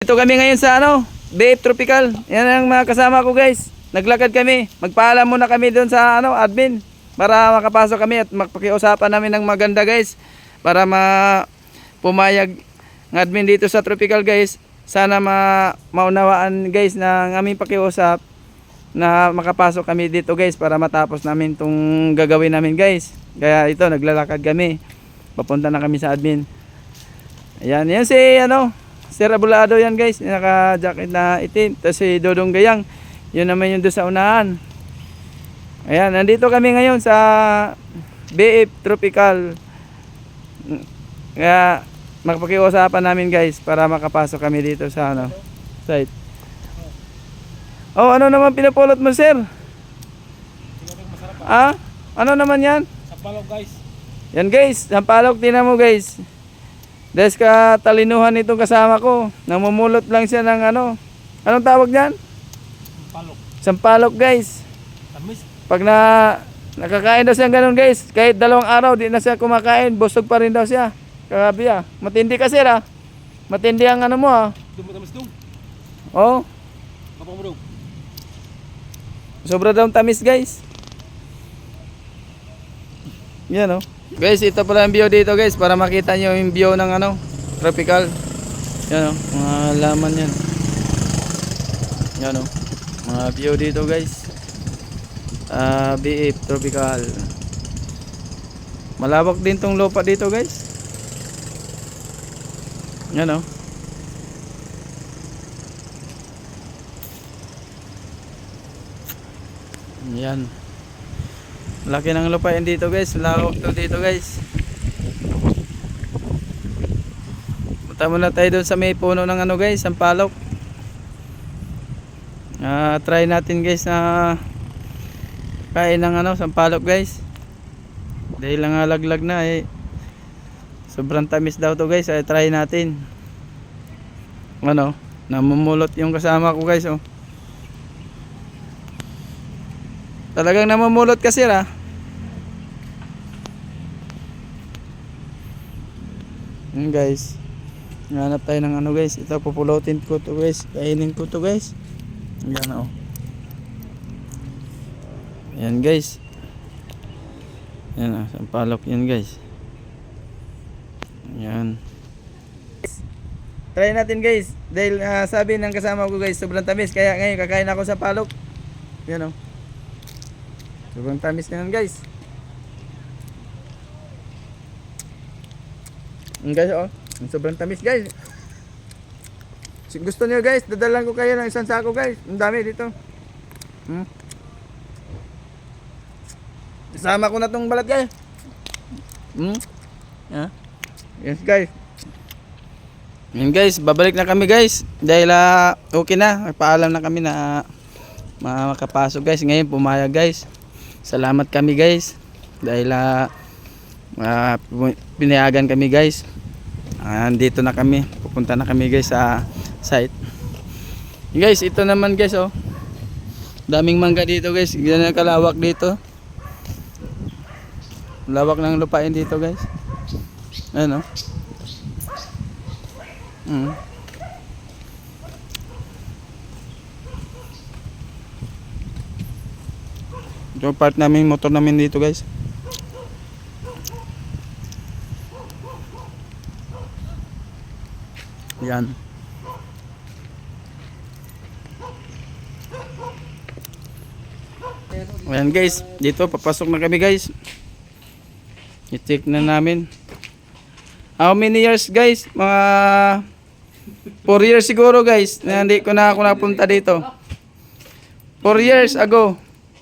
Nandito kami ngayon sa ano, BF Tropical. Yan ang mga kasama ko guys. Naglakad kami. Magpaalam muna kami doon sa ano, admin para makapasok kami at magpakiusapan namin ng maganda guys para pumayag ng admin dito sa Tropical guys. Sana maunawaan guys ng aming pakiusap na makapasok kami dito guys para matapos namin tong gagawin namin guys. Kaya ito, naglalakad kami. Papunta na kami sa admin. Ayan, yan si ano, Sir Abulado yan guys, naka-jacket na itim. Tapos si Dodong Gayang, yun naman yung doon sa unahan. Ayan, nandito kami ngayon sa BF Tropical. Kaya magpakiusapan namin guys para makapasok kami dito sa ano, site. Oh, ano naman pinapulot mo sir? Ah? Ano naman yan? Sampalok guys. Yan guys, sampalok, tingnan mo guys. Dahil katalinuhan nitong kasama ko, namumulot lang siya ng ano. Anong tawag niyan? Sampalok. Sampalok guys. Tamis. Pag nakakain daw siya ganun guys, kahit 2 araw di na siya kumakain, busog pa rin daw siya. Grabe ah. Matindi ka sir ah. Matindi ang ano mo ah. Tamis dong. Oh, Kapag mo dong. sobra daw tamis guys. Yan oh. Guys, ito pala yung view dito guys para makita nyo yung view ng ano, tropical. Yan o, mga laman yan. Yan o, mga view dito guys. BF Tropical. Malawak din tong lupa dito guys. Yan o. Yan. Laki ng lupain dito guys, lawak to dito guys. Punta muna tayo doon sa may puno ng ano guys, sampalok. Try natin guys na kain ng ano, sampalok guys. Dahil lang laglag na eh. Sobrang tamis daw to guys, ay try natin. Ano, namumulot yung kasama ko guys oh. Talagang namumulot kasi ah. Guys, hanap tayo ng ano guys. Ito pupulutin ko to guys, kainin ko to guys. Yan o. Yan guys. Yan o, sampalok yan guys. Yan. Try natin guys. Dahil sabi ng kasama ko guys, sobrang tamis. Kaya ngayon kakain ako sa palok. Yan o. Sobrang tamis na yan guys. Guys oh, sobrang tamis guys. Gusto niyo guys, dadalan ko kayo ng isang sako guys. Ang dami dito. Isama ko na tong balat guys. Yes guys. Yan guys, babalik na kami guys. Dahil okay na, paalam na kami na makapasok guys. Ngayon pumayag guys. Salamat kami guys. Dahil pinayagan kami guys. Dito na kami, pupunta na kami guys sa site. Guys, ito naman guys oh. Daming mangga dito guys. Ganyan kalawak dito. Lawak ng lupain dito guys. Ano? Ito part namin, motor namin dito guys. Yan. Ayan guys, dito papasok na kami guys. I-check na namin. How many years guys? Mga 4 years siguro guys. Hindi ko na ako napunta dito. 4 years ago.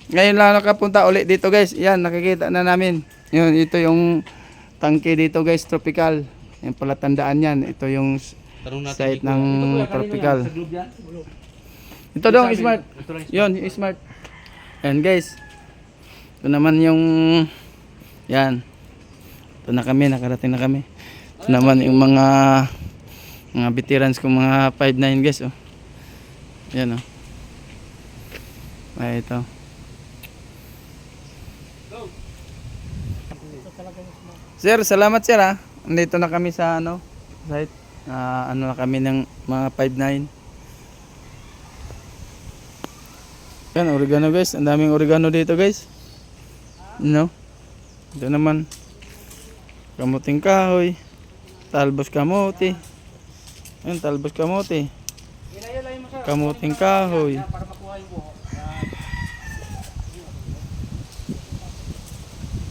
Ngayon lang nakapunta ulit dito guys. Yan, nakikita na namin. Yun, ito yung tangke dito guys, tropical. Yan pala tandaan yan. Ito yung site ng tropical. Ito dong smart. Yun, smart. Yan guys. Ito naman yung yan. Ito na kami, nakarating na kami. Ito naman yung mga veterans kong mga 5'9" guys oh. Yan oh. Ay ito. Sir, salamat sir ah. Nandito na kami sa ano, site. Ano na kami ng mga 5'9". Yan, oregano guys. Ang daming oregano dito guys. No? Ito naman. Kamuting kahoy. Talbos kamote. Yan, talbos kamote. Kamuting kahoy.